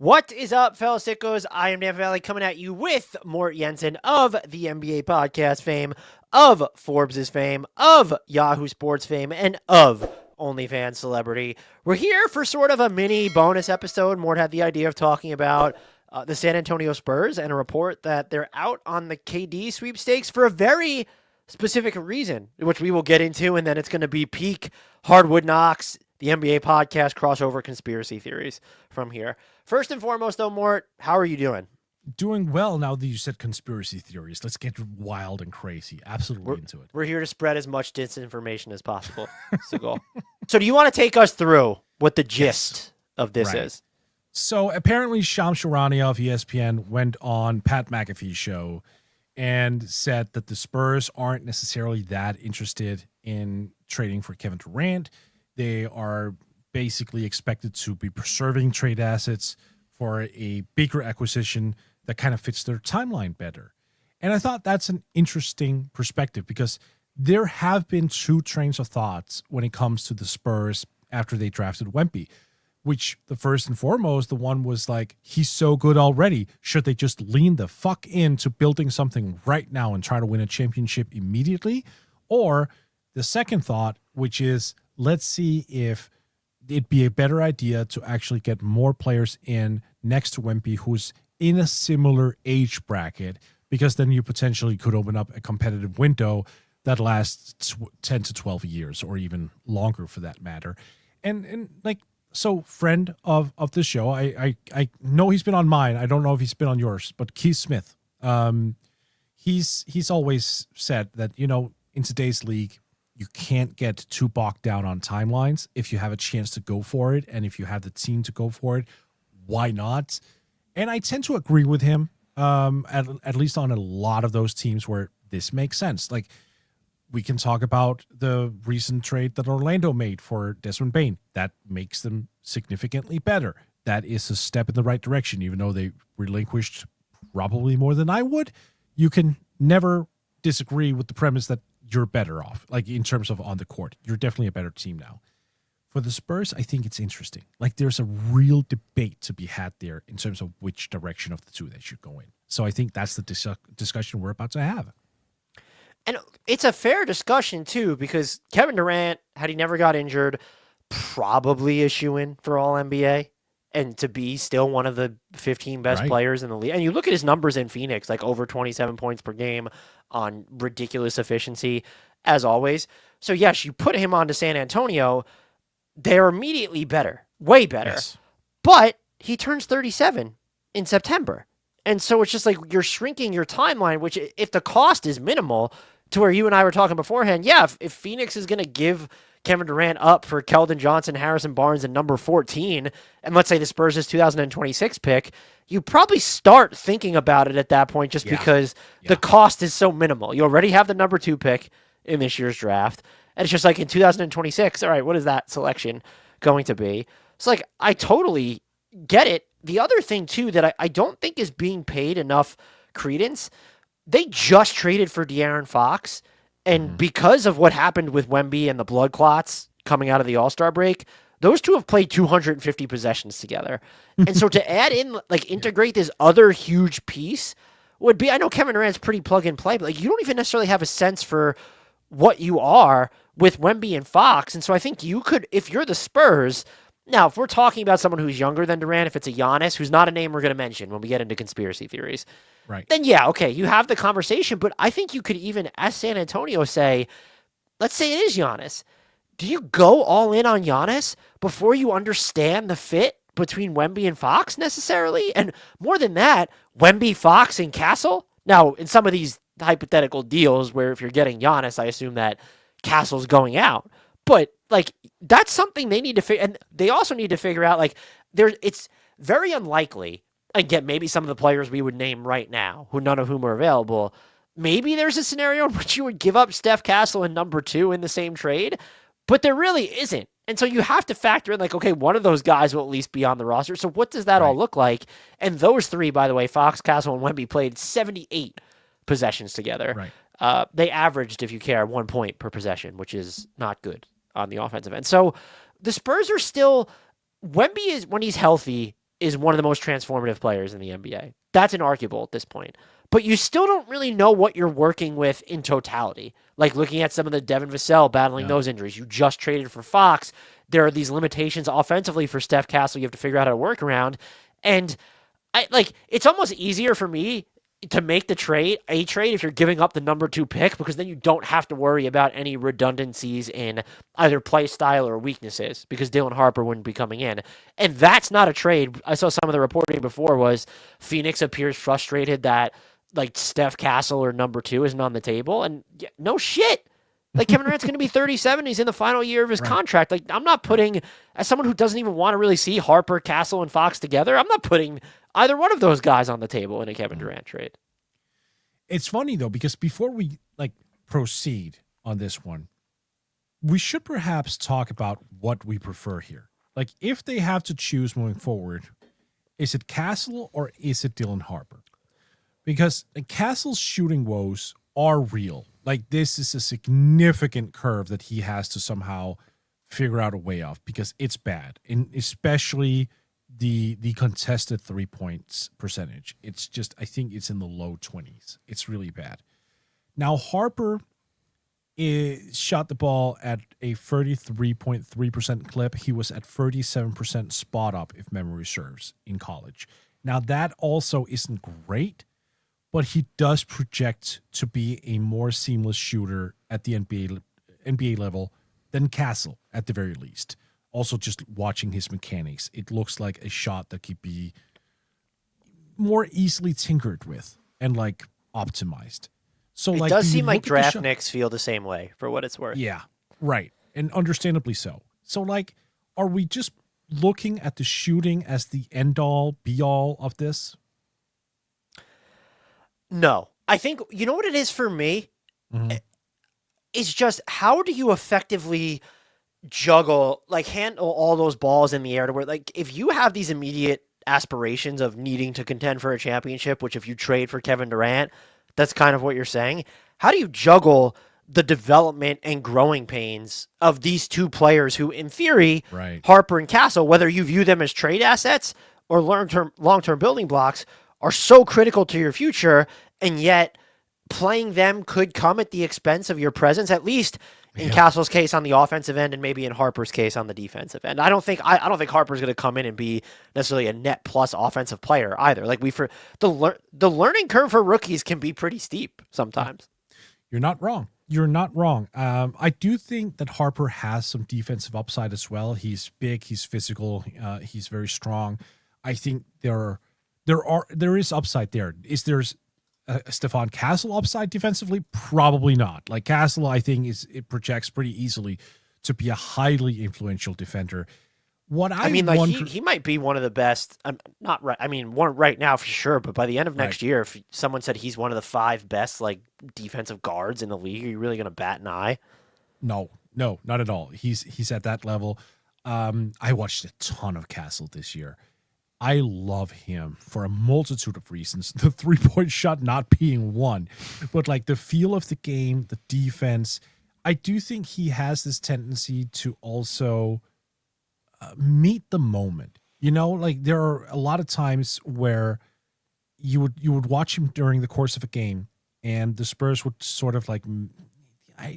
What is up, fellow sickos? I am Dan Valley coming at you with Mort Jensen of the NBA podcast fame, of Forbes' fame, of Yahoo Sports fame, and of OnlyFans celebrity. We're here for sort of a mini bonus episode. Mort had the idea of talking about the San Antonio Spurs and a report that they're out on the KD sweepstakes for a very specific reason, which we will get into, and then it's going to be peak HardwoodKnocks, the NBA podcast crossover conspiracy theories from here. First and foremost, though, Mort, how are you doing? Doing well now that you said conspiracy theories. Let's get wild and crazy. Absolutely into it. We're here to spread as much disinformation as possible. That's the goal. So do you want to take us through what the gist of this is? So apparently Shams Charania of ESPN went on Pat McAfee's show and said that the Spurs aren't necessarily that interested in trading for Kevin Durant. They are basically expected to be preserving trade assets for a bigger acquisition that kind of fits their timeline better. And I thought that's an interesting perspective because there have been two trains of thoughts when it comes to the Spurs after they drafted Wemby, which the first and foremost, the one was like, he's so good already. Should they just lean the fuck into building something right now and try to win a championship immediately? Or the second thought, which is, let's see if it'd be a better idea to actually get more players in next to Wemby who's in a similar age bracket, because then you potentially could open up a competitive window that lasts 10 to 12 years or even longer for that matter. And like, so friend of the show, I know he's been on mine. I don't know if he's been on yours, but Keith Smith, he's always said that, you know, in today's league, you can't get too bogged down on timelines. If you have a chance to go for it, and if you have the team to go for it, why not? And I tend to agree with him, at least on a lot of those teams where this makes sense. Like, we can talk about the recent trade that Orlando made for Desmond Bane. That makes them significantly better. That is a step in the right direction, even though they relinquished probably more than I would. You can never disagree with the premise that you're better off, like in terms of on the court. You're definitely a better team now. For the Spurs, I think it's interesting. Like, there's a real debate to be had there in terms of which direction of the two they should go in. So I think that's the discussion we're about to have. And it's a fair discussion, too, because Kevin Durant, had he never got injured, probably a shoo-in for All-NBA and to be still one of the 15 best players in the league. And you look at his numbers in Phoenix, like over 27 points per game on ridiculous efficiency, as always. So, yes, you put him onto San Antonio, they're immediately better, way better. Yes. But he turns 37 in September. And so it's just like you're shrinking your timeline, which if the cost is minimal, to where you and I were talking beforehand, yeah, if Phoenix is going to give Kevin Durant up for Keldon Johnson, Harrison Barnes, and number 14, and let's say the Spurs' 2026 pick, you probably start thinking about it at that point just because the cost is so minimal. You already have the number 2 pick in this year's draft, and it's just like in 2026, all right, what is that selection going to be? So, like, I totally get it. The other thing, too, that I don't think is being paid enough credence, they just traded for De'Aaron Fox, and because of what happened with Wemby and the blood clots coming out of the All-Star break, those two have played 250 possessions together. And so to add in, like, integrate this other huge piece would be, I know Kevin Durant's pretty plug and play, but like, you don't even necessarily have a sense for what you are with Wemby and Fox. And so I think you could, if you're the Spurs, now, if we're talking about someone who's younger than Durant, if it's a Giannis, who's not a name we're going to mention when we get into conspiracy theories, then yeah, okay, you have the conversation. But I think you could even, as San Antonio, say, let's say it is Giannis. Do you go all in on Giannis before you understand the fit between Wemby and Fox necessarily? And more than that, Wemby, Fox, and Castle? Now, in some of these hypothetical deals where if you're getting Giannis, I assume that Castle's going out. But, like, that's something they need to figure, and they also need to figure out, like, it's very unlikely, again, maybe some of the players we would name right now, who none of whom are available, maybe there's a scenario in which you would give up Steph Castle and number 2 in the same trade, but there really isn't. And so you have to factor in, like, okay, one of those guys will at least be on the roster. So what does that all look like? And those three, by the way, Fox, Castle, and Wemby played 78 possessions together. They averaged, if you care, 1 point per possession, which is not good on the offensive end. So the Spurs are still, Wemby is, when he's healthy, is one of the most transformative players in the NBA. That's inarguable at this point. But you still don't really know what you're working with in totality. Like looking at some of the Devin Vassell battling those injuries. You just traded for Fox. There are these limitations offensively for Steph Castle you have to figure out how to work around. And it's almost easier for me to make the trade if you're giving up the number 2 pick, because then you don't have to worry about any redundancies in either play style or weaknesses, because Dylan Harper wouldn't be coming in. And that's not a trade. I saw some of the reporting before was Phoenix appears frustrated that like Steph Castle or number 2 isn't on the table. And no shit. Like Kevin Durant's going to be 37. He's in the final year of his contract. Like I'm not putting, as someone who doesn't even want to really see Harper, Castle, and Fox together, I'm not putting either one of those guys on the table in a Kevin Durant trade. It's funny though, because before we proceed on this one, we should perhaps talk about what we prefer here. Like if they have to choose moving forward, is it Castle or is it Dylan Harper? Because Castle's shooting woes are real. Like this is a significant curve that he has to somehow figure out a way off, because it's bad, and especially the contested 3-point percentage. It's just, I think it's in the low 20s. It's really bad. Now Harper shot the ball at a 33.3% clip. He was at 37% spot up, if memory serves, in college. Now that also isn't great, but he does project to be a more seamless shooter at the NBA level than Castle, at the very least. Also, just watching his mechanics, it looks like a shot that could be more easily tinkered with and optimized. So it does seem like draft Knicks feel the same way, for what it's worth. Yeah, right. And understandably so. So are we just looking at the shooting as the end all be all of this? No. I think, you know what it is for me? Mm-hmm. It's just, how do you effectively juggle, handle all those balls in the air to where, if you have these immediate aspirations of needing to contend for a championship, which if you trade for Kevin Durant, that's kind of what you're saying. How do you juggle the development and growing pains of these two players who, in theory, right, Harper and Castle, whether you view them as trade assets or long-term building blocks, are so critical to your future, and yet playing them could come at the expense of your presence, at least in Castle's case on the offensive end, and maybe in Harper's case on the defensive end. I don't think Harper's going to come in and be necessarily a net plus offensive player either. The learning curve for rookies can be pretty steep sometimes. You're not wrong. You're not wrong. I do think that Harper has some defensive upside as well. He's big. He's physical. He's very strong. I think there is upside there. Is there's a Stephon Castle upside defensively? Probably not. Castle, I think it projects pretty easily to be a highly influential defender. He might be one of the best. Not right. One right now for sure. But by the end of next year, if someone said he's one of the 5 best defensive guards in the league, are you really going to bat an eye? No, not at all. He's at that level. I watched a ton of Castle this year. I love him for a multitude of reasons. The 3-point shot not being one, but the feel of the game, the defense. I do think he has this tendency to also meet the moment. There are a lot of times where you would watch him during the course of a game, and the Spurs would sort of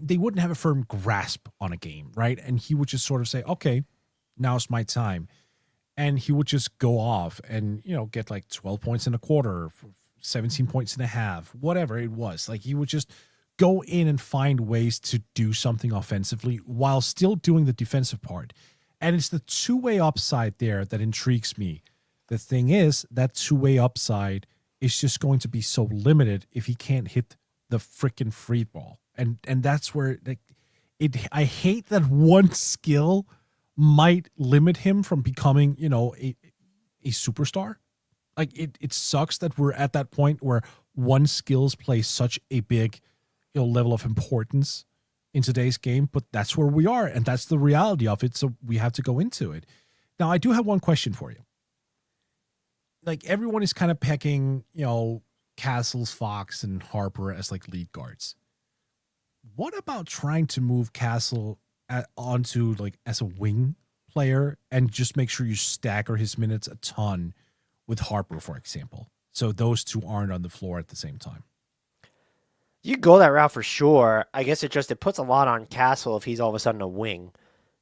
they wouldn't have a firm grasp on a game, right? And he would just sort of say, "Okay, now's my time." And he would just go off and, get 12 points in a quarter, 17 points in a half, whatever it was. He would just go in and find ways to do something offensively while still doing the defensive part. And it's the two-way upside there that intrigues me. The thing is, that two-way upside is just going to be so limited if he can't hit the freaking free ball. And that's where I hate that one skill might limit him from becoming, a superstar. It sucks that we're at that point where one skills play such a big, level of importance in today's game, but that's where we are, and that's the reality of it, so we have to go into it. Now, I do have one question for you. Everyone is kind of pecking, Castles, Fox, and Harper as lead guards. What about trying to move Castle onto as a wing player and just make sure you stagger his minutes a ton with Harper, for example. So those two aren't on the floor at the same time. You go that route for sure. I guess it puts a lot on Castle if he's all of a sudden a wing.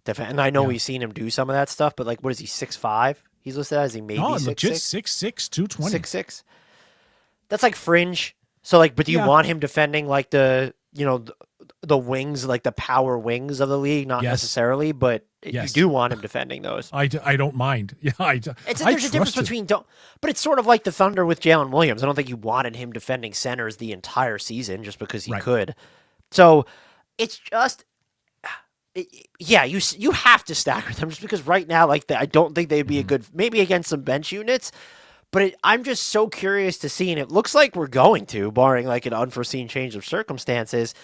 And I know we've seen him do some of that stuff, but like, what is he, 6'5"? He's listed as he maybe 6'6"? Legit 6'6", 220. 6'6". That's like fringe. So like, but do you want him defending like the wings, like the power wings of the league? Not necessarily, but you do want him defending those. I don't mind. Yeah, there's a difference between but it's sort of like the Thunder with Jalen Williams. I don't think you wanted him defending centers the entire season just because he could. So it's just, you have to stagger them just because right now, like I don't think they'd be a good, maybe against some bench units. But I'm just so curious to see, and it looks like we're going to, barring like an unforeseen change of circumstances,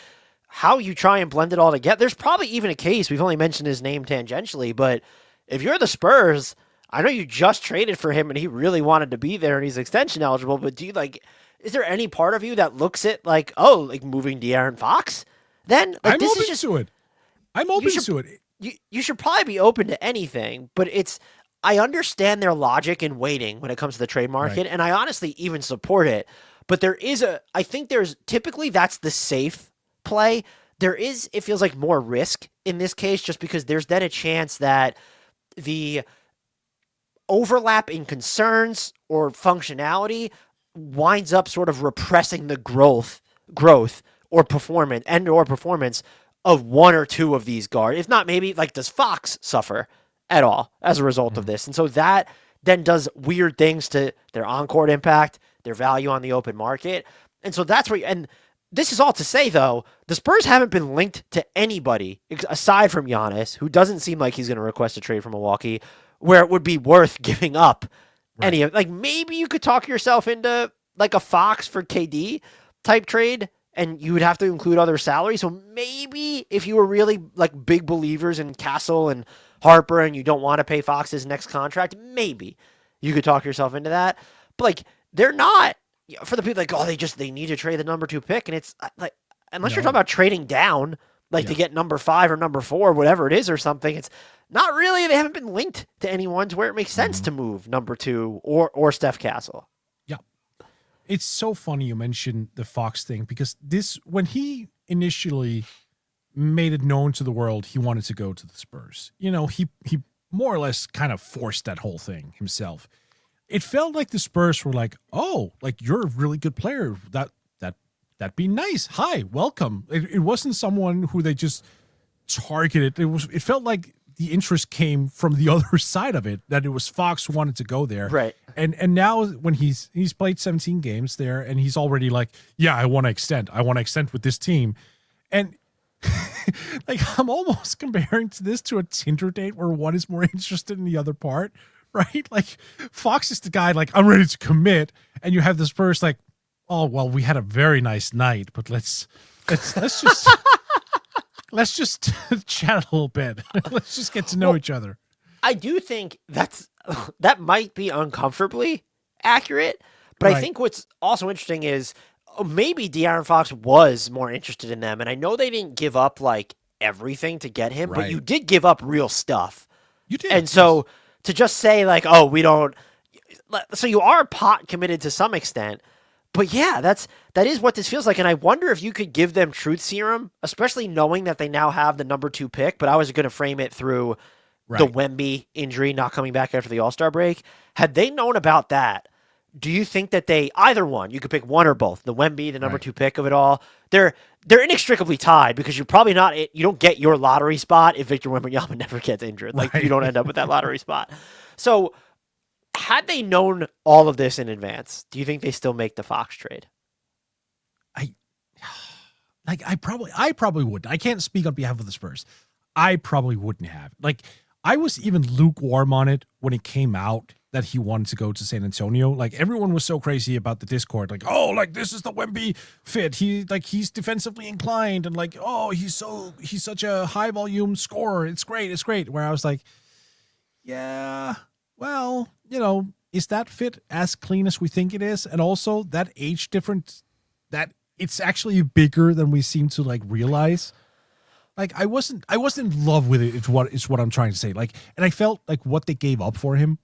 how you try and blend it all together. There's probably even a case, we've only mentioned his name tangentially, but if you're the Spurs, I know you just traded for him and he really wanted to be there and he's extension eligible, but do you is there any part of you that looks at like, oh, like moving De'Aaron Fox? Then like, I'm open to it. I'm open to it. You should probably be open to anything, but I understand their logic in waiting when it comes to the trade market, and I honestly even support it. But I think there's typically that's the safe play. It feels like more risk in this case, just because there's then a chance that the overlap in concerns or functionality winds up sort of repressing the growth or performance of one or two of these guards. If not, maybe like does Fox suffer at all as a result of this? And so that then does weird things to their on-court impact, their value on the open market. And so that's where, and this is all to say though, the Spurs haven't been linked to anybody aside from Giannis, who doesn't seem like he's going to request a trade from Milwaukee, where it would be worth giving up any of, like maybe you could talk yourself into like a Fox for KD type trade, and you would have to include other salaries. So maybe if you were really like big believers in Castle and Harper and you don't want to pay Fox his next contract, maybe you could talk yourself into that. But like, they're not, for the people like, oh, they need to trade the number 2 pick. And it's like, unless you're talking about trading down, like to get number 5 or number 4, whatever it is or something, it's not really, they haven't been linked to anyone to where it makes sense to move number 2 or Steph Castle. It's so funny you mentioned the Fox thing, because when he initially made it known to the world he wanted to go to the Spurs, he more or less kind of forced that whole thing himself. It felt like the Spurs were like, oh, like you're a really good player. That'd be nice. Hi, welcome. It wasn't someone who they just targeted. It felt like the interest came from the other side of it, that it was Fox who wanted to go there. Right. And now when he's played 17 games there and he's already like, yeah, I want to extend with this team. And like, I'm almost comparing this to a Tinder date where one is more interested in the other part, right? Like Fox is the guy like, I'm ready to commit. And you have this Spurs like, oh, well, we had a very nice night, but let's just let's just chat a little bit. Let's just get to know each other. I do think that might be uncomfortably accurate, but I think what's also interesting is maybe De'Aaron Fox was more interested in them, and I know they didn't give up like everything to get him, but you did give up real stuff. You did. And so to just say like, oh, we don't, so you are pot committed to some extent. But yeah, that is what this feels like. And I wonder if you could give them truth serum, especially knowing that they now have the number 2 pick. But I was going to frame it through the Wemby injury not coming back after the All-Star break. Had they known about that, do you think that either one, you could pick one or both, the Wemby, the number 2 pick of it all, they're inextricably tied, because you're probably you don't get your lottery spot if Victor Wembanyama never gets injured. Like you don't end up with that lottery spot. So had they known all of this in advance, do you think they still make the Fox trade? I probably wouldn't. I can't speak on behalf of the Spurs. I probably wouldn't have. Like, I was even lukewarm on it when it came out that he wanted to go to San Antonio. Like, everyone was so crazy about the Discord. Like, oh, like this is the Wemby fit. He's defensively inclined, and like, oh, he's such a high volume scorer. It's great. Where I was like, yeah, well, is that fit as clean as we think it is? And also that age difference, that it's actually bigger than we seem to like realize. Like I wasn't in love with it. It's what I'm trying to say. Like, and I felt like what they gave up for him,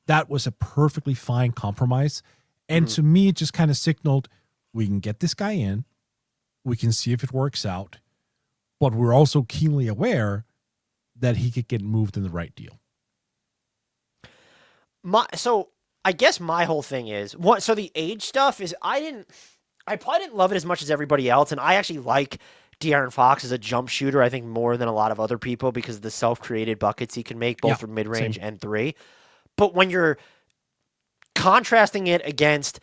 that was a perfectly fine compromise. And to me, it just kind of signaled we can get this guy in, we can see if it works out, but we're also keenly aware that he could get moved in the right deal. So I guess my whole thing is so the age stuff is I probably didn't love it as much as everybody else, and I actually like De'Aaron Fox as a jump shooter, I think, more than a lot of other people because of the self-created buckets he can make, both from mid-range and three. But when you're contrasting it against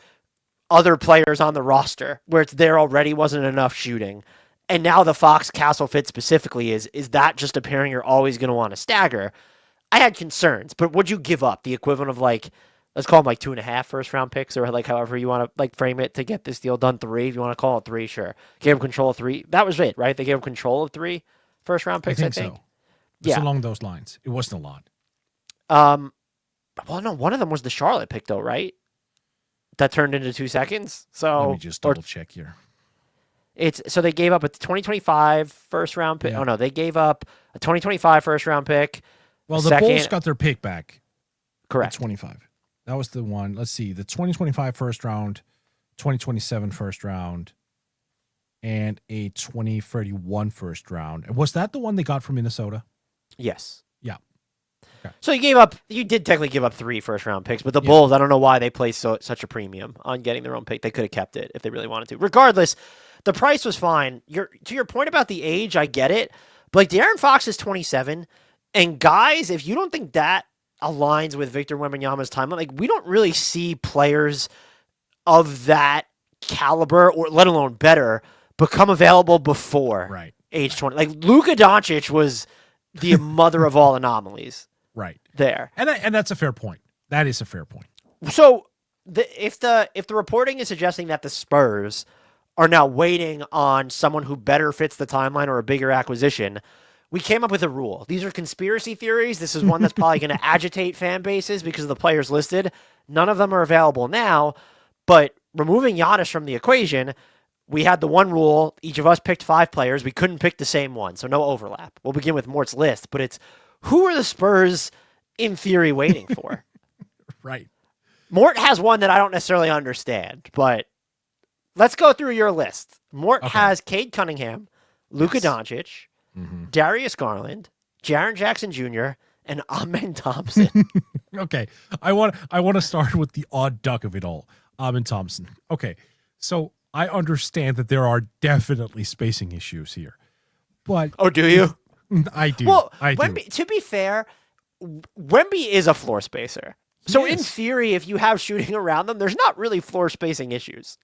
other players on the roster, where it's there already wasn't enough shooting, and now the Fox Castle fit specifically is that just a pairing you're always going to want to stagger? I had concerns, but would you give up the equivalent of like, let's call them like 2.5 first-round picks, or like however you want to like frame it to get this deal done? 3, if you want to call it 3, sure. Gave him control of 3. That was it, right? They gave him control of 3 first-round picks. I think. So. It's along those lines. It wasn't a lot. Well, no, one of them was the Charlotte pick, though, right? That turned into 2 seconds. So let me just double check here. So they gave up a 2025 first-round pick. Yeah. Oh no, they gave up a 2025 first-round pick. Well, the Bulls got their pick back. Correct. 25. That was the one. Let's see. The 2025 first round, 2027 first round, and a 2031 first round. Was that the one they got from Minnesota? Yes. Yeah. Okay. So you did technically give up 3 first-round picks, but the Bulls, I don't know why they placed such a premium on getting their own pick. They could have kept it if they really wanted to. Regardless, the price was fine. To your point about the age, I get it. But like De'Aaron Fox is 27. And guys, if you don't think that aligns with Victor Wembanyama's timeline, like we don't really see players of that caliber, or let alone better, become available before age 20. Like Luka Doncic was the mother of all anomalies. Right. There. And that's a fair point. That is a fair point. So if the reporting is suggesting that the Spurs are now waiting on someone who better fits the timeline or a bigger acquisition, we came up with a rule. These are conspiracy theories. This is one that's probably going to agitate fan bases because of the players listed. None of them are available now, but removing Giannis from the equation, we had the one rule. Each of us picked 5 players. We couldn't pick the same one, so no overlap. We'll begin with Mort's list, but it's who are the Spurs in theory waiting for? Right. Mort has one that I don't necessarily understand, but let's go through your list. Mort has Cade Cunningham, Luka Doncic, Darius Garland, Jaren Jackson Jr., and Amen Thompson. Okay. I want to start with the odd duck of it all. Amen Thompson. Okay. So I understand that there are definitely spacing issues here. But oh, do you? I do. Well, I do. To be fair, Wemby is a floor spacer. So in theory, if you have shooting around them, there's not really floor spacing issues.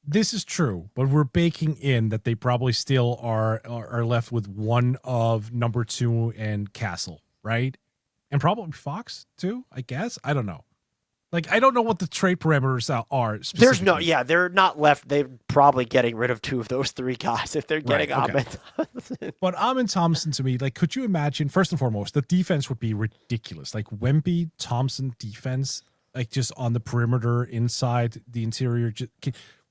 This is true, but we're baking in that they probably still are left with one of number 2 and Castle, right? And probably Fox too, I guess. I don't know. Like, I don't know what the trade parameters are. There's they're not left. They're probably getting rid of 2 of those 3 guys if they're getting Amen Thompson. But Amen Thompson, to me, like, could you imagine, first and foremost, the defense would be ridiculous. Like, Wemby Thompson defense, like, just on the perimeter, inside the interior.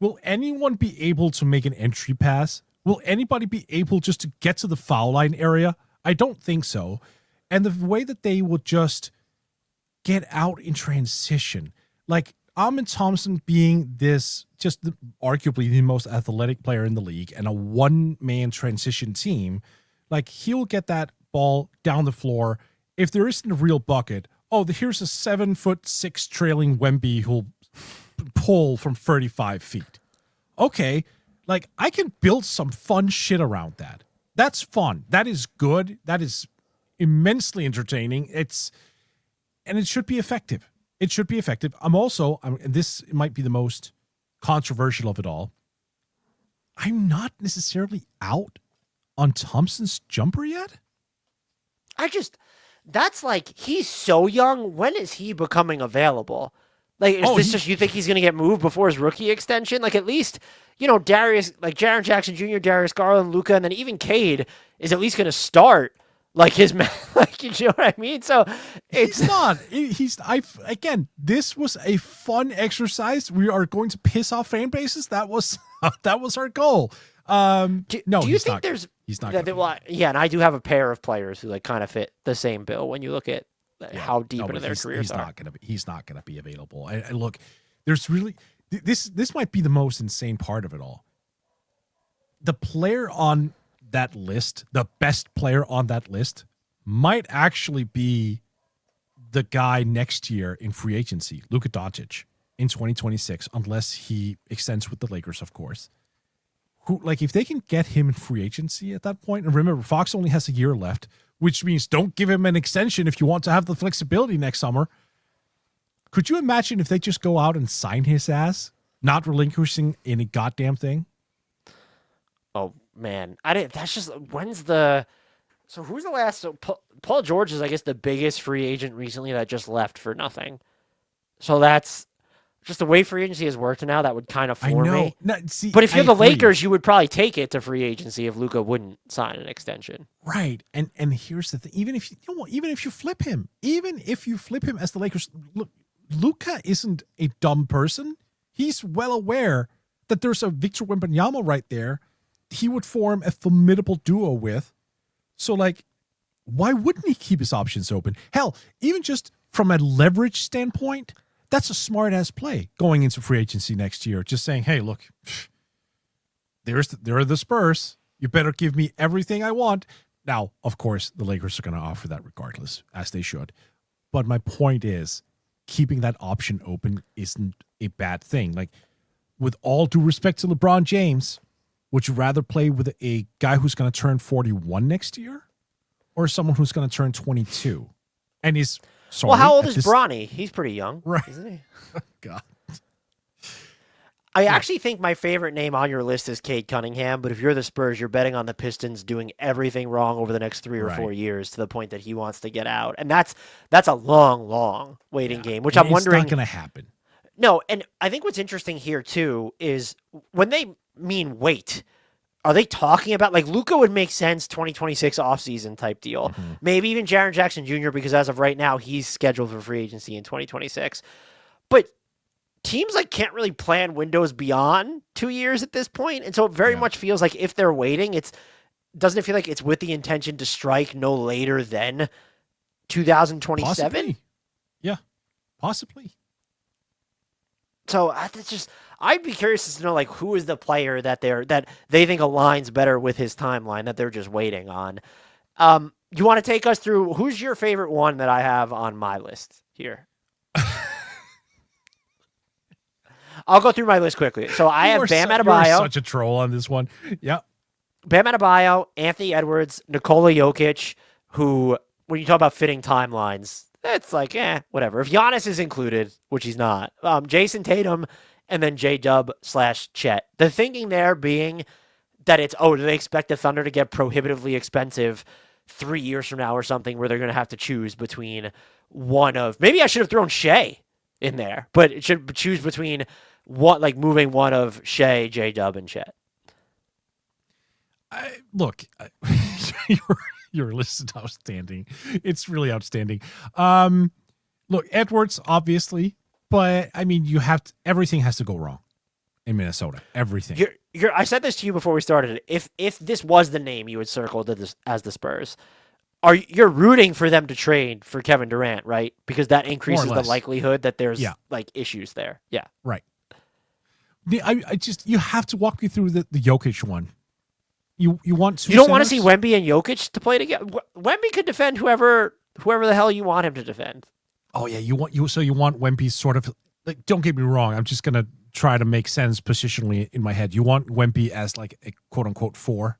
Will anyone be able to make an entry pass? Will anybody be able just to get to the foul line area? I don't think so. And the way that they will just get out in transition, like Amen Thompson being this arguably the most athletic player in the league and a one-man transition team, like he'll get that ball down the floor. If there isn't a real bucket, here's a 7'6" trailing Wemby who'll pull from 35 feet. Okay, like I can build some fun shit around that. That's fun. That is good. That is immensely entertaining. And it should be effective. It should be effective. This might be the most controversial of it all. I'm not necessarily out on Thompson's jumper yet. That's like, he's so young. When is he becoming available? Like, you think he's going to get moved before his rookie extension? Like, at least, Jaren Jackson Jr., Darius Garland, Luka, and then even Cade is at least going to start. Like his man, like, you know what I mean? So it's not. Again, this was a fun exercise. We are going to piss off fan bases. That was our goal. No, do you think there's he's not. yeah, and I do have a pair of players who like kind of fit the same bill when you look at how deep into their careers are. He's not gonna be available. And look, there's really this might be the most insane part of it all. The player on that list, the best player on that list, might actually be the guy next year in free agency, Luka Doncic, in 2026, unless he extends with the Lakers, of course. Who, like, if they can get him in free agency at that point, and remember, Fox only has a year left, which means don't give him an extension if you want to have the flexibility next summer. Could you imagine if they just go out and sign his ass, not relinquishing any goddamn thing? Oh man, I didn't. That's just when's the. So who's the last? So Paul George is, I guess, the biggest free agent recently that just left for nothing. So that's just the way free agency has worked now. That would kind of floor me. No, see, but if you're the Lakers, you would probably take it to free agency if Luka wouldn't sign an extension. Right, and here's the thing: even if you flip him as the Lakers, look, Luka isn't a dumb person. He's well aware that there's a Victor Wembanyama right there. He would form a formidable duo with. So, like, why wouldn't he keep his options open? Hell, even just from a leverage standpoint, that's a smart-ass play going into free agency next year. Just saying, hey, look, there are the Spurs. You better give me everything I want. Now, of course, the Lakers are going to offer that regardless, as they should. But my point is, keeping that option open isn't a bad thing. Like, with all due respect to LeBron James, would you rather play with a guy who's going to turn 41 next year or someone who's going to turn 22? And he's sorry. Well, how old is Bronny? He's pretty young, right? Isn't he? God. I actually think my favorite name on your list is Cade Cunningham, but if you're the Spurs, you're betting on the Pistons doing everything wrong over the next 3 or 4 years to the point that he wants to get out. And that's a long waiting game, which I'm wondering. It's not going to happen. No, and I think what's interesting here, too, is when they mean wait, are they talking about, like, Luka would make sense 2026 offseason type deal. Mm-hmm. Maybe even Jaren Jackson Jr., because as of right now, he's scheduled for free agency in 2026. But teams, like, can't really plan windows beyond 2 years at this point, and so it very much feels like if they're waiting, doesn't it feel like it's with the intention to strike no later than 2027? Possibly. Yeah, possibly. So I'd be curious to know, like, who is the player that they think aligns better with his timeline that they're just waiting on. You want to take us through who's your favorite one that I have on my list here? I'll go through my list quickly. So I have Bam Adebayo. You're such a troll on this one. Yep. Bam Adebayo, Anthony Edwards, Nikola Jokic, who, when you talk about fitting timelines, it's like, whatever. If Giannis is included, which he's not, Jason Tatum, and then J-Dub/Chet. The thinking there being that it's, do they expect the Thunder to get prohibitively expensive 3 years from now or something where they're going to have to choose between one of, maybe I should have thrown Shea in there, but it should choose between moving one of Shea, J-Dub, and Chet. Look, your list is outstanding. It's really outstanding. Look, Edwards, obviously, but I mean, everything has to go wrong in Minnesota. Everything. I said this to you before we started. If this was the name you would circle as the Spurs, you're rooting for them to trade for Kevin Durant, right? Because that increases the likelihood that there's like issues there. Yeah. Right. You have to walk me through the Jokic one. You want two. You don't want to see Wemby and Jokic to play together. Wemby could defend whoever the hell you want him to defend. Oh yeah, you want Wemby sort of, like, don't get me wrong. I'm just gonna try to make sense positionally in my head. You want Wemby as like a quote unquote 4.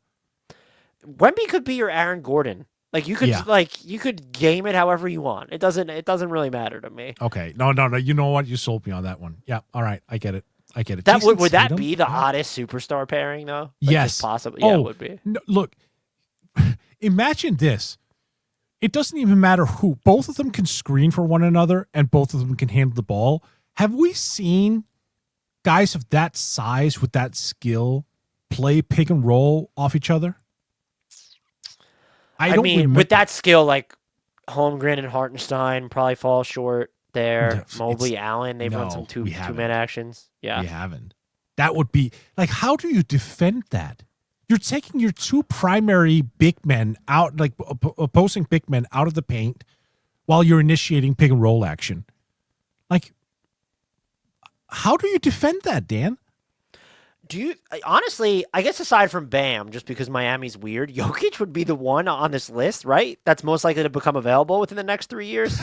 Wemby could be your Aaron Gordon. Like you could game it however you want. It doesn't really matter to me. Okay. No. You know what? You sold me on that one. Yeah. All right. I get it. That would that be the hottest superstar pairing though? Like, yes. Possibly. Yeah, it would be. No, look, imagine this. It doesn't even matter who. Both of them can screen for one another and both of them can handle the ball. Have we seen guys of that size with that skill play pick and roll off each other? I mean, with that skill, like Holmgren and Hartenstein probably fall short there. Mobley, Allen, they've run some two-man actions. Yeah. We haven't. That would be like, how do you defend that? You're taking your two primary big men out, like opposing big men out of the paint while you're initiating pick and roll action. Like, how do you defend that, Dan? Do you honestly? I guess aside from Bam, just because Miami's weird, Jokic would be the one on this list, right? That's most likely to become available within the next 3 years.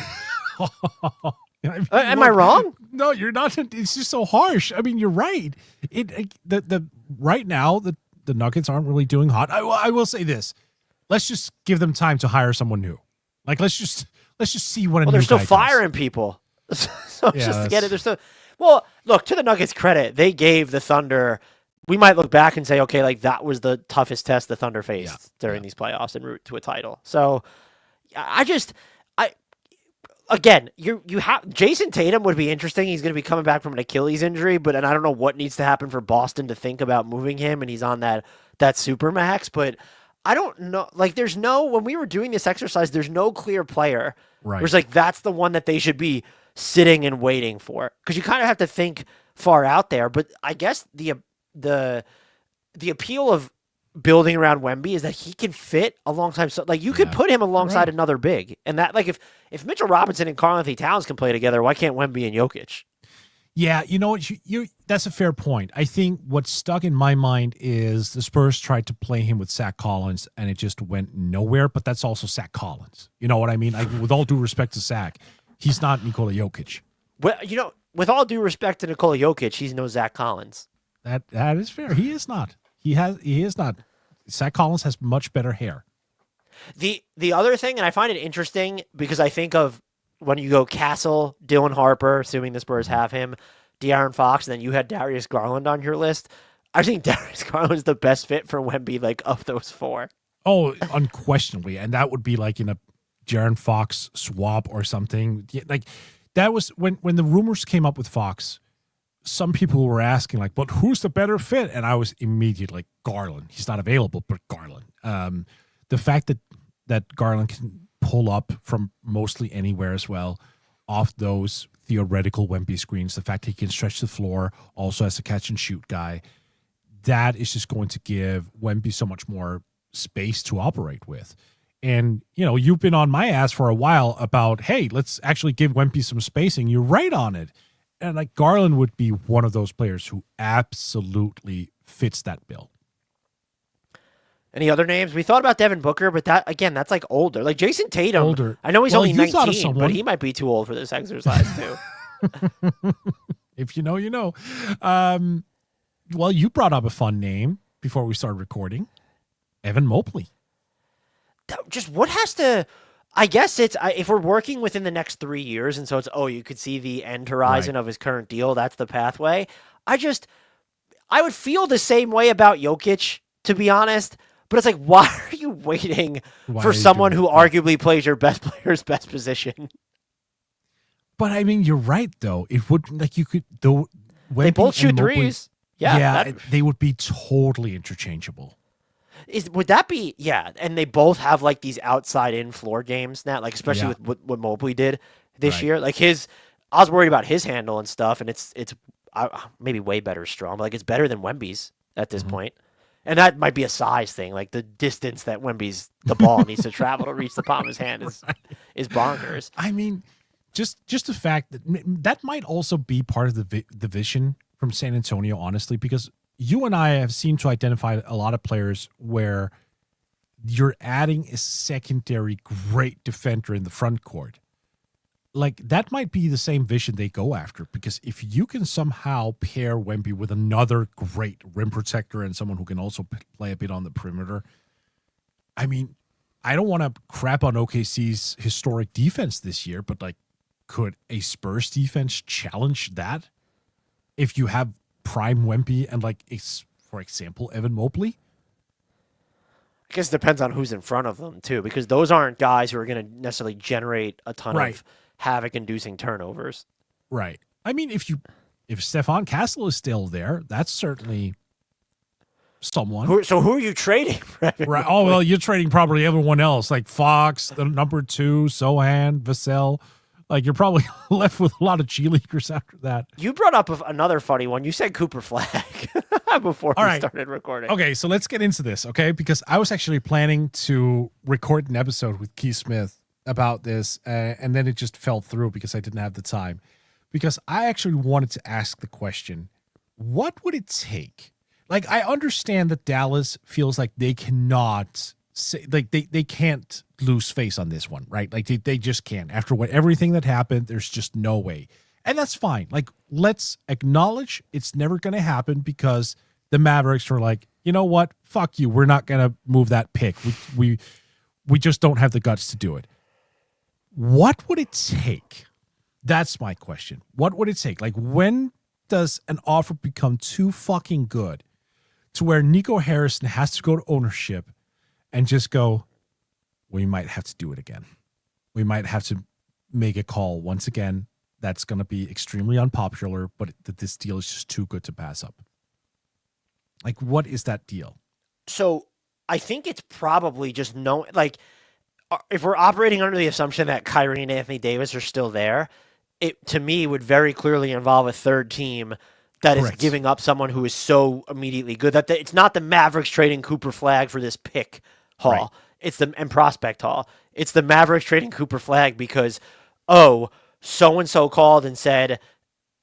Am I wrong? No, you're not. It's just so harsh. I mean, you're right. The right now the Nuggets aren't really doing hot. I will say this: let's just give them time to hire someone new. Like let's just see what. Well, they're still firing people, so yeah, just to get it. They're still. Well, look, to the Nuggets' credit, they gave the Thunder. We might look back and say, okay, like that was the toughest test the Thunder faced during these playoffs en route to a title. So, again, you have Jason Tatum would be interesting. He's going to be coming back from an Achilles injury, and I don't know what needs to happen for Boston to think about moving him, and he's on that supermax. But I don't know. Like, when we were doing this exercise, there's no clear player. Right. Whereas, like, that's the one that they should be sitting and waiting for, because you kind of have to think far out there. But I guess the appeal of building around Wemby is that he can fit alongside. So, like, you could put him alongside another big, and that, like, if Mitchell Robinson and Karl-Anthony Towns can play together, why can't Wemby and Jokic? Yeah, you know what? That's a fair point. I think what stuck in my mind is the Spurs tried to play him with Zach Collins, and it just went nowhere. But that's also Zach Collins. You know what I mean? With all due respect to Zach, he's not Nikola Jokic. Well, with all due respect to Nikola Jokic, he's no Zach Collins. That is fair. He is not. He is not. Zach Collins has much better hair. The other thing, and I find it interesting because I think of when you go Castle, Dylan Harper, assuming the Spurs have him, De'Aaron Fox, and then you had Darius Garland on your list. I think Darius Garland is the best fit for Wemby, like, of those four. Oh, unquestionably. And that would be like in a De'Aaron Fox swap or something. Like, that was when the rumors came up with Fox, some people were asking, like, but who's the better fit? And I was immediately like, Garland. He's not available, but Garland. The fact that Garland can pull up from mostly anywhere as well off those theoretical Wemby screens, the fact he can stretch the floor also as a catch and shoot guy, that is just going to give Wemby so much more space to operate with. And, you've been on my ass for a while about, hey, let's actually give Wemby some spacing. You're right on it. And like Garland would be one of those players who absolutely fits that bill. Any other names? We thought about Devin Booker, but that's like older. Like Jason Tatum. Older. I know he's only 19, but he might be too old for this exercise too. If you know, you know. Well, you brought up a fun name before we started recording. Evan Mobley. Just what has to... I guess it's if we're working within the next 3 years, and so it's you could see the end horizon of his current deal. That's the pathway. I would feel the same way about Jokic, to be honest. But it's like, why are you waiting for someone who arguably plays your best player's best position? But I mean, you're right though. It would you could though. They both shoot threes. Yeah, they would be totally interchangeable. Would that be and they both have like these outside in floor games now, like especially with what Mobley did this year. Like I was worried about his handle and stuff, and it's maybe way better strong, but like it's better than Wemby's at this point. And that might be a size thing, like the distance that the ball needs to travel to reach the palm of his hand is bonkers. I mean, just the fact that might also be part of the vision from San Antonio, honestly, because you and I have seemed to identify a lot of players where you're adding a secondary great defender in the front court. Like, that might be the same vision they go after, because if you can somehow pair Wemby with another great rim protector and someone who can also play a bit on the perimeter, I mean, I don't want to crap on OKC's historic defense this year, but like, could a Spurs defense challenge that if you have prime Wemby and like, for example, Evan Mobley? I guess it depends on who's in front of them too, because those aren't guys who are going to necessarily generate a ton of havoc-inducing turnovers. Right. I mean, if Stephon Castle is still there, that's certainly someone. So who are you trading? Right. Oh, well, you're trading probably everyone else, like Fox, the number 2, Sohan, Vassell. Like, you're probably left with a lot of G Leaguers after that. You brought up another funny one. You said Cooper Flagg. before All we right. started recording. Okay, so let's get into this, okay? Because I was actually planning to record an episode with Keith Smith about this, and then it just fell through because I didn't have the time. Because I actually wanted to ask the question, what would it take? Like, I understand that Dallas feels like they cannot say, like they can't lose face on this one, right? Like they just can't. After everything that happened, there's just no way. And that's fine. Like, let's acknowledge it's never going to happen because the Mavericks were like, you know what? Fuck you. We're not going to move that pick. We just don't have the guts to do it. What would it take? That's my question. What would it take? Like, when does an offer become too fucking good to where Nico Harrison has to go to ownership and just go, we might have to do it again. We might have to make a call once again. That's going to be extremely unpopular, but that this deal is just too good to pass up. Like, what is that deal? So I think it's probably just like, if we're operating under the assumption that Kyrie and Anthony Davis are still there, it to me would very clearly involve a third team that Correct. is giving up someone who is so immediately good that it's not the Mavericks trading Cooper Flagg for this pick haul. Right. It's and prospect haul. It's the Mavericks trading Cooper Flagg because, so-and-so called and said,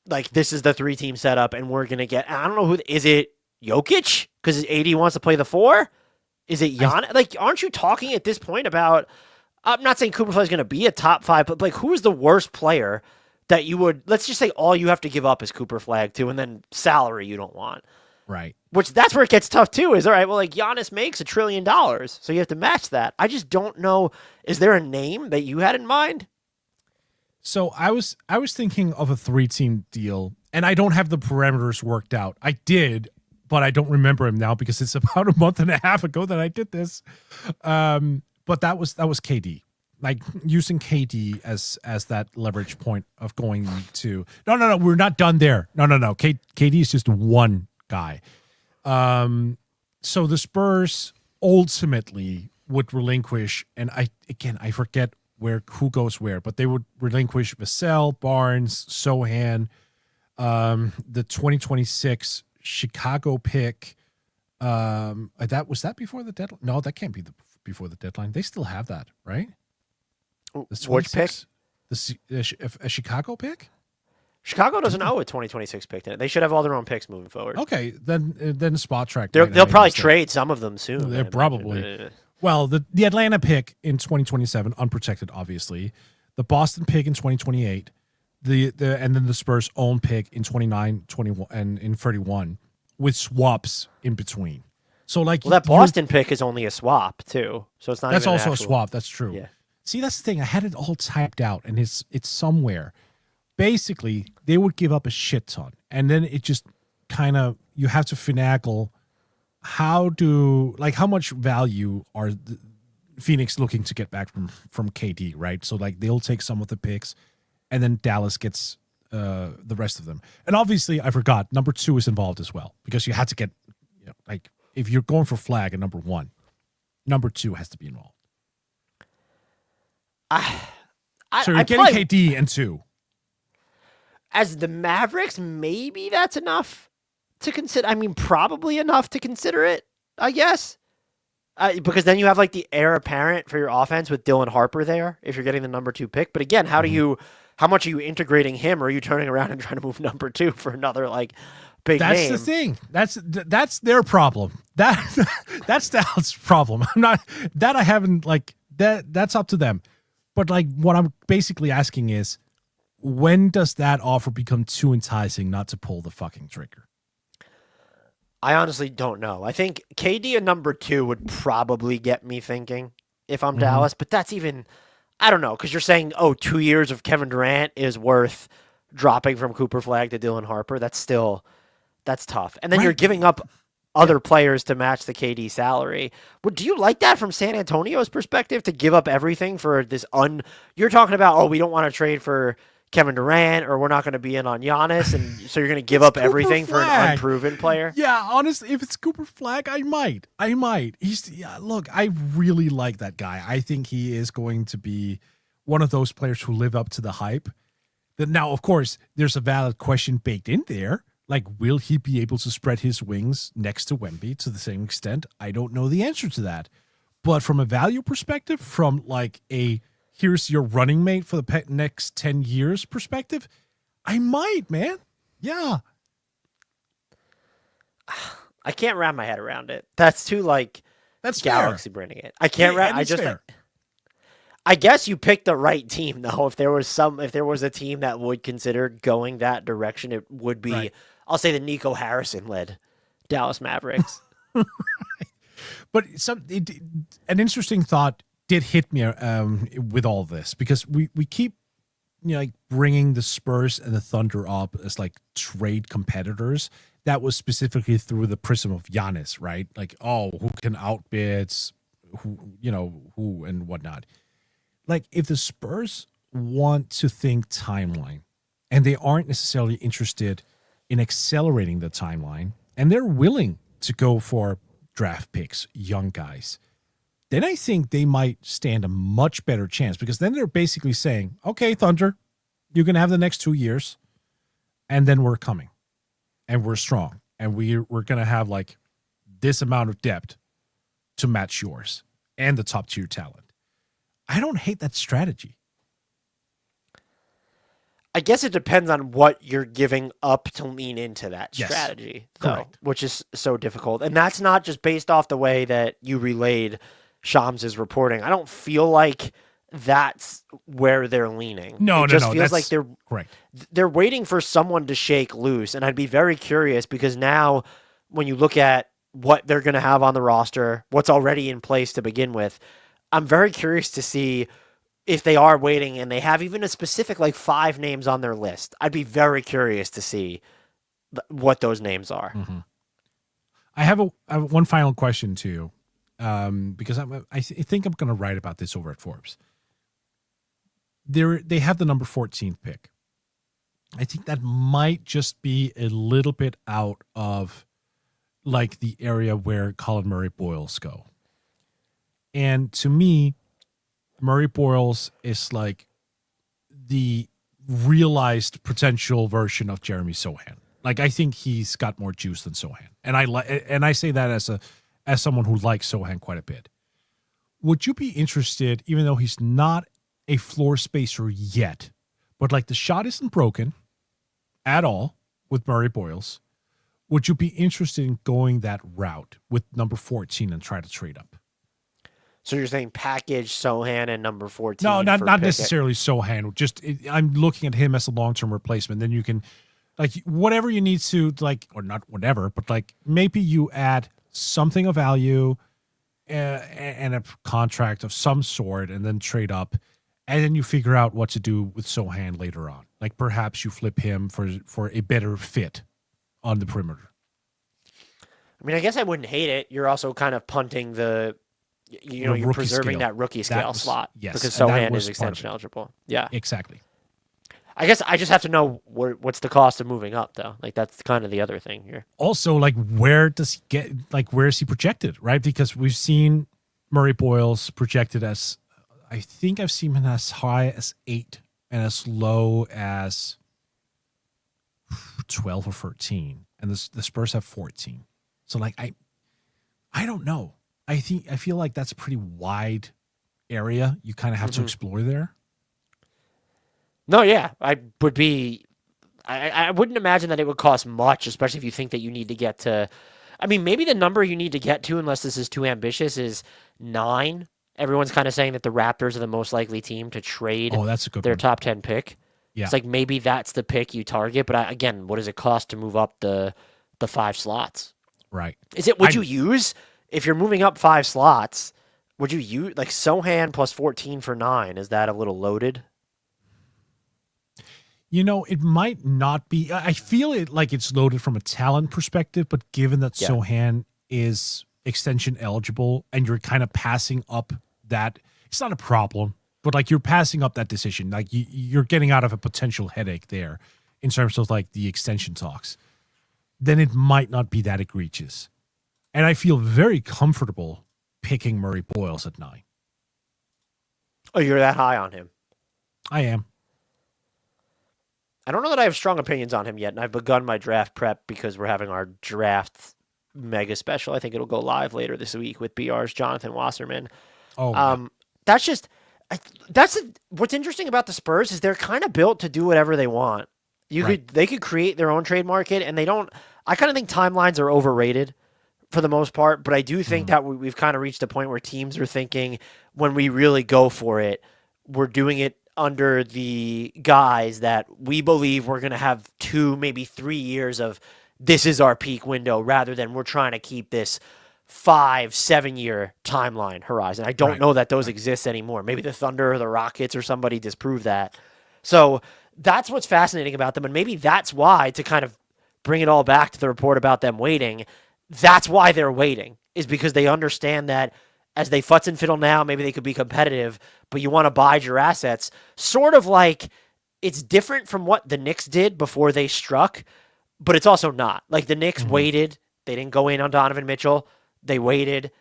like, this is the 3-team setup, and we're going to get, I don't know is it Jokic? Because AD wants to play the 4? Is it Giannis? Like, aren't you talking at this point about, I'm not saying Cooper Flagg is going to be a top 5, but, like, who is the worst player that you would, let's just say all you have to give up is Cooper Flagg too, and then salary you don't want. Right. Which, that's where it gets tough too, is, all right, well, like, Giannis makes $1 trillion, so you have to match that. I just don't know, is there a name that you had in mind? So I was thinking of a 3-team deal, and I don't have the parameters worked out. I did, but I don't remember him now because it's about a month and a half ago that I did this. But that was KD, like using KD as that leverage point of going to no, we're not done there. No. KD is just one guy. So the Spurs ultimately would relinquish, and I forget who goes where, but they would relinquish Vassell, Barnes, Sohan, the 2026 Chicago pick. Was that before the deadline? No, that can't be before the deadline. They still have that, right? Which pick? A Chicago pick? Chicago doesn't owe a 2026 pick. They should have all their own picks moving forward. Okay, then Spot Track. They'll probably trade some of them soon. They're probably. Well, the Atlanta pick in 2027, unprotected, obviously. The Boston pick in 2028. And then the Spurs' own pick in 29, 21, and in 31, with swaps in between. So, like, that Boston pick is only a swap too, so it's not. That's even also a swap. That's true. Yeah. See, that's the thing. I had it all typed out, and it's somewhere. Basically, they would give up a shit ton, and then it just kind of, you have to finagle. How much value are Phoenix looking to get back from KD, right? So, like, they'll take some of the picks, and then Dallas gets the rest of them. And obviously, I forgot, number 2 is involved as well, because you had to get, like, if you're going for Flagg at number 1, number 2 has to be involved. So you're getting KD and 2. As the Mavericks, maybe that's enough to consider. I mean, probably enough to consider it, I guess. Because then you have, like, the heir apparent for your offense with Dylan Harper there, if you're getting the number 2 pick. But again, how much are you integrating him, or are you turning around and trying to move number 2 for another, like, big name? That's the thing. That's their problem. That's Dallas' problem. That's up to them. But, like, what I'm basically asking is, when does that offer become too enticing not to pull the fucking trigger? I honestly don't know. I think KD at number 2 would probably get me thinking if I'm Dallas, but that's even, I don't know, because you're saying, 2 years of Kevin Durant is worth dropping from Cooper Flagg to Dylan Harper. That's tough. And then you're giving up other players to match the KD salary. But do you like that from San Antonio's perspective, to give up everything for this you're talking about, we don't want to trade for Kevin Durant, or we're not going to be in on Giannis, and so you're going to give up everything for an unproven player? Yeah, honestly, if it's Cooper Flagg, I might. Look, I really like that guy. I think he is going to be one of those players who live up to the hype. Now, of course, there's a valid question baked in there. Like, will he be able to spread his wings next to Wemby to the same extent? I don't know the answer to that. But from a value perspective, from like a here's your running mate for the next 10 years perspective, I might, man. Yeah. I can't wrap my head around it. That's too like That's galaxy fair. branding it. I can't wrap. And I it's just. fair. I guess you picked the right team though. If there was a team that would consider going that direction, it would be, Right. I'll say, the Nico Harrison led Dallas Mavericks. But an interesting thought did hit me with all this, because we keep like bringing the Spurs and the Thunder up as like trade competitors. That was specifically through the prism of Giannis, right? Like, oh, who can outbid who and whatnot. Like, if the Spurs want to think timeline and they aren't necessarily interested in accelerating the timeline, and they're willing to go for draft picks, young guys, then I think they might stand a much better chance, because then they're basically saying, okay, Thunder, you're going to have the next 2 years, and then we're coming, and we're strong, and we're going to have like this amount of depth to match yours and the top tier talent. I don't hate that strategy. I guess it depends on what you're giving up to lean into that Yes, strategy, though, correct. which is so difficult. And that's not just based off the way that you relayed Shams' reporting. I don't feel like that's where they're leaning. No, it just feels that's like correct. they're waiting for someone to shake loose. And I'd be very curious, because now when you look at what they're going to have on the roster, what's already in place to begin with, I'm very curious to see if they are waiting and they have even a specific like 5 names on their list. I'd be very curious to see what those names are. Mm-hmm. I have one final question too, because I think I'm going to write about this over at Forbes. They have the number 14 pick. I think that might just be a little bit out of like the area where Colin Murray Boyles go. And to me, Murray Boyles is like the realized potential version of Jeremy Sohan. Like, I think he's got more juice than Sohan, and I say that as someone who likes Sohan quite a bit. Would you be interested, even though he's not a floor spacer yet, but like the shot isn't broken at all with Murray Boyles? Would you be interested in going that route with number 14 and try to trade up? So you're saying package Sohan and number 14? No, not necessarily Sohan. Just I'm looking at him as a long-term replacement. Then you can, like, whatever you need to, like, or not whatever, but like maybe you add something of value and a contract of some sort, and then trade up, and then you figure out what to do with Sohan later on. Like, perhaps you flip him for a better fit on the perimeter. I mean, I guess I wouldn't hate it. You're also kind of punting you're preserving scale. that rookie scale slot. Yes, because and that Sohan was is part of extension it. eligible. Yeah. Exactly. I guess I just have to know what's the cost of moving up, though. Like, that's kind of the other thing here. Also, like, where is he projected, right? Because we've seen Murray Boyles projected as, I think I've seen him as high as 8 and as low as 12 or 13, and the Spurs have 14. So, like, I don't know. I feel like that's a pretty wide area you kind of have to explore there. No, yeah, I wouldn't imagine that it would cost much, especially if you think that you need to get to. I mean, maybe the number you need to get to, unless this is too ambitious, is 9. Everyone's kind of saying that the Raptors are the most likely team to trade that's a good their one. top 10 pick. Yeah. It's like maybe that's the pick you target, but again, what does it cost to move up the 5 slots? Right. Would you use, if you're moving up 5 slots, would you use like Sohan plus 14 for 9? Is that a little loaded? It might not be. I feel it like it's loaded from a talent perspective, but given that Sohan is extension eligible and you're kind of passing up that, it's not a problem, but like you're passing up that decision. Like you're getting out of a potential headache there in terms of like the extension talks. Then it might not be that egregious. And I feel very comfortable picking Murray Boyles at 9. Oh, you're that high on him? I am. I don't know that I have strong opinions on him yet, and I've begun my draft prep because we're having our draft mega special. I think it'll go live later this week with BR's Jonathan Wasserman. Oh, yeah. That's just what's interesting about the Spurs is they're kind of built to do whatever they want. They could create their own trade market, and they don't. I kind of think timelines are overrated for the most part, but I do think that we've kind of reached a point where teams are thinking when we really go for it, we're doing it under the guise that we believe we're going to have 2, maybe 3 years of this is our peak window rather than we're trying to keep this 5-7 year timeline horizon. I don't know that those exist anymore. Maybe the Thunder or the Rockets or somebody disprove that. So that's what's fascinating about them. And maybe that's why, to kind of bring it all back to the report about them waiting, that's why they're waiting, is because they understand that as they futz and fiddle now, maybe they could be competitive, but you want to bide your assets. Sort of like it's different from what the Knicks did before they struck, but it's also not. Like the Knicks waited. They didn't go in on Donovan Mitchell. They waited.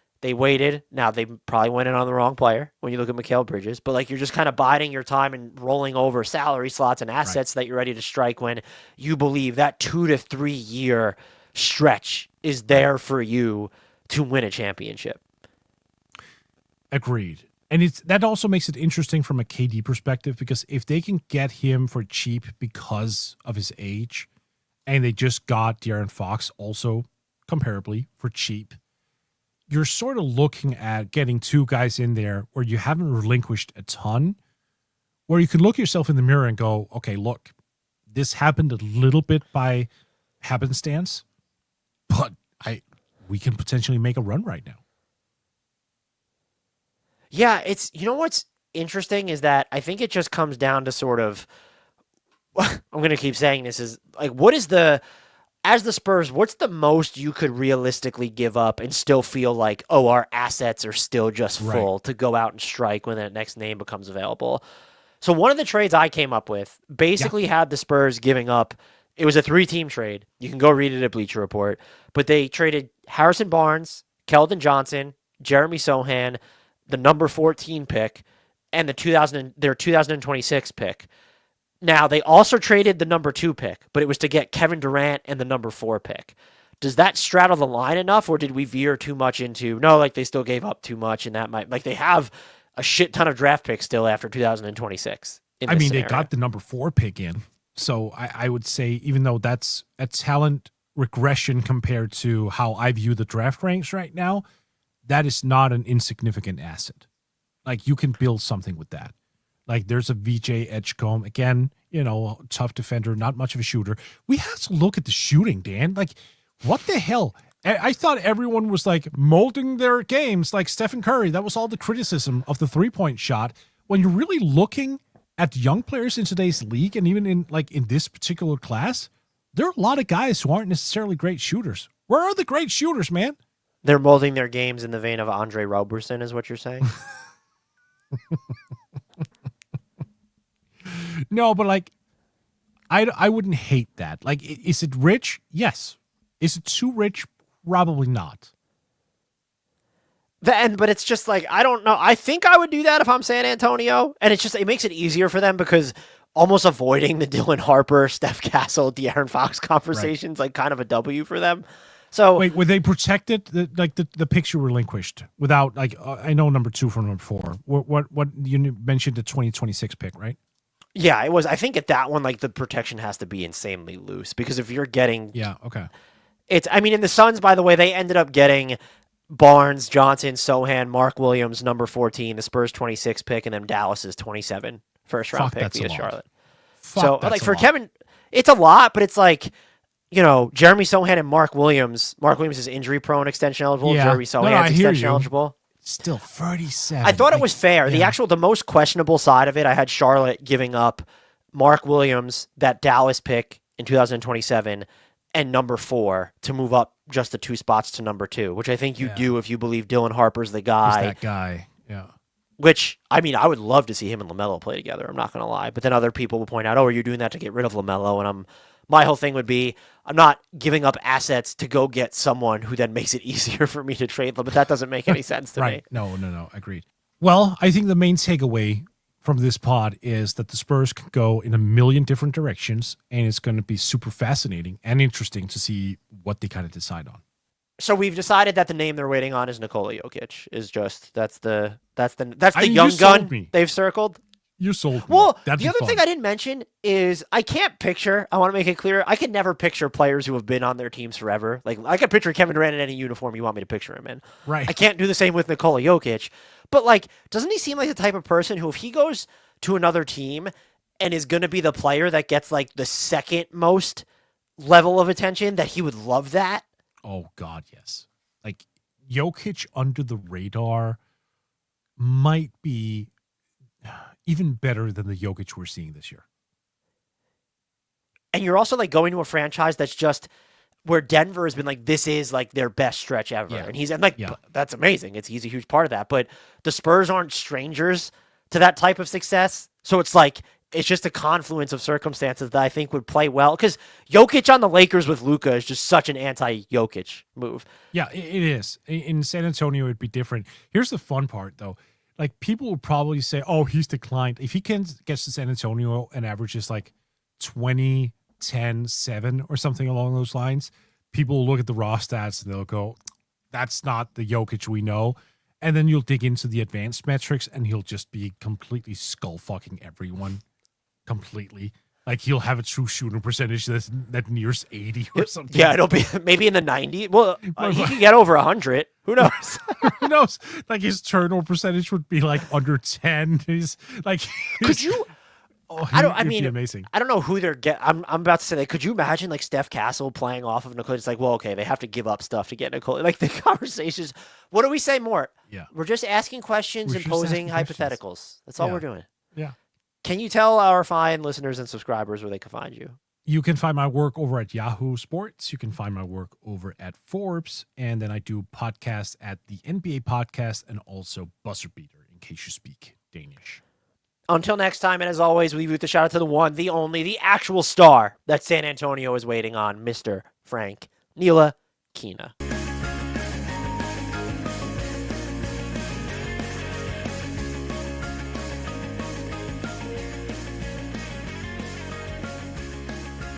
Now, they probably went in on the wrong player when you look at Mikal Bridges, but like you're just kind of biding your time and rolling over salary slots and assets that you're ready to strike when you believe that 2 to 3 year stretch is there for you to win a championship. Agreed. And that also makes it interesting from a KD perspective, because if they can get him for cheap because of his age, and they just got De'Aaron Fox also comparably for cheap, you're sort of looking at getting 2 guys in there where you haven't relinquished a ton, where you can look yourself in the mirror and go, okay, look, this happened a little bit by happenstance, but we can potentially make a run right now. Yeah, you know what's interesting is that I think it just comes down to sort of, I'm going to keep saying this, is like, as the Spurs, what's the most you could realistically give up and still feel like, oh, our assets are still just full to go out and strike when that next name becomes available? So one of the trades I came up with basically had the Spurs giving up, it was a 3-team trade. You can go read it at Bleacher Report, but they traded Harrison Barnes, Keldon Johnson, Jeremy Sohan, the number 14 pick, and their 2026 pick. Now, they also traded the number 2 pick, but it was to get Kevin Durant and the number 4 pick. Does that straddle the line enough, or did we veer too much into, no, like they still gave up too much, and that might, like they have a shit ton of draft picks still after 2026? I mean, they got the number 4 pick in. So I would say, even though that's a talent regression compared to how I view the draft ranks right now, that is not an insignificant asset. Like, you can build something with that. Like, there's a VJ Edgecombe. Again, tough defender, not much of a shooter. We have to look at the shooting, Dan. Like, what the hell? I thought everyone was, like, molding their games like Stephen Curry. That was all the criticism of the three-point shot. When you're really looking at young players in today's league, and even in this particular class, there are a lot of guys who aren't necessarily great shooters. Where are the great shooters, man? They're molding their games in the vein of Andre Roberson, is what you're saying? No, but like, I wouldn't hate that. Like, is it rich? Yes. Is it too rich? Probably not. But it's just like, I don't know. I think I would do that if I'm San Antonio, and it makes it easier for them because almost avoiding the Dylan Harper, Steph Castle, De'Aaron Fox conversations, like kind of a W for them. So wait, would they protect it? The picks you relinquished without, like, I know number 2 from number 4. What you mentioned, the 2026 pick, right? Yeah, it was. I think at that one, like, the protection has to be insanely loose because if you're getting, okay, in the Suns, by the way, they ended up getting Barnes, Johnson, Sohan, Mark Williams, number 14, the Spurs 26 pick, and then Dallas's 27 first round pick via Charlotte. So like for Kevin, it's a lot, but it's like, Jeremy Sohan and Mark Williams. Mark Williams is injury prone, extension eligible. Jeremy Sohan's extension eligible. Still 37. I thought it was fair. Yeah. The most questionable side of it, I had Charlotte giving up Mark Williams, that Dallas pick in 2027, and number 4 to move up just the 2 spots to number 2, which I think you do if you believe Dylan Harper's the guy. He's that guy, yeah. Which, I would love to see him and LaMelo play together. I'm not going to lie. But then other people will point out, are you doing that to get rid of LaMelo? And my whole thing would be, I'm not giving up assets to go get someone who then makes it easier for me to trade them. But that doesn't make any sense to me. No, agreed. Well, I think the main takeaway from this pod is that the Spurs can go in a million different directions, and it's going to be super fascinating and interesting to see what they kind of decide on. So we've decided that the name they're waiting on is Nikola Jokic. Is just that's the young gun they've circled. You sold me. Well, the other thing I didn't mention is I can't picture. I want to make it clear. I can never picture players who have been on their teams forever. Like I can picture Kevin Durant in any uniform you want me to picture him in. Right. I can't do the same with Nikola Jokic. But like, doesn't he seem like the type of person who, if he goes to another team and is going to be the player that gets like the second most level of attention, that he would love that? Oh God, yes. Like Jokic under the radar might be even better than the Jokic we're seeing this year. And you're also like going to a franchise that's just where Denver has been like, this is like their best stretch ever. Yeah. And that's amazing. He's a huge part of that. But the Spurs aren't strangers to that type of success. So it's like, it's just a confluence of circumstances that I think would play well. Because Jokic on the Lakers with Luka is just such an anti-Jokic move. Yeah, it is. In San Antonio, it'd be different. Here's the fun part, though. Like, people would probably say, oh, he's declined. If he gets to San Antonio and averages like 20, 10, 7 or something along those lines, people will look at the raw stats and they'll go, that's not the Jokic we know. And then you'll dig into the advanced metrics and he'll just be completely skull-fucking everyone. Completely. Like, he'll have a true shooting percentage that nears 80 or something. Yeah, it'll be maybe in the 90s. Well, he can get over 100. Who knows? Who knows? Like, his turnover percentage would be like under 10. He's like, could you? Amazing. I don't know who they're I'm about to say, like, could you imagine like Steph Castle playing off of Nikola? It's like, well, okay, they have to give up stuff to get Nikola. Like, the conversations. What do we say more? Yeah, we're just asking questions and posing hypotheticals. That's all we're doing. Yeah. Can you tell our fine listeners and subscribers where they can find you? You can find my work over at Yahoo Sports. You can find my work over at Forbes. And then I do podcasts at the NBA Podcast and also Buzzer Beater, in case you speak Danish. Until next time, and as always, we leave you with a shout out to the one, the only, the actual star that San Antonio is waiting on, Mr. Frank Ntilikina.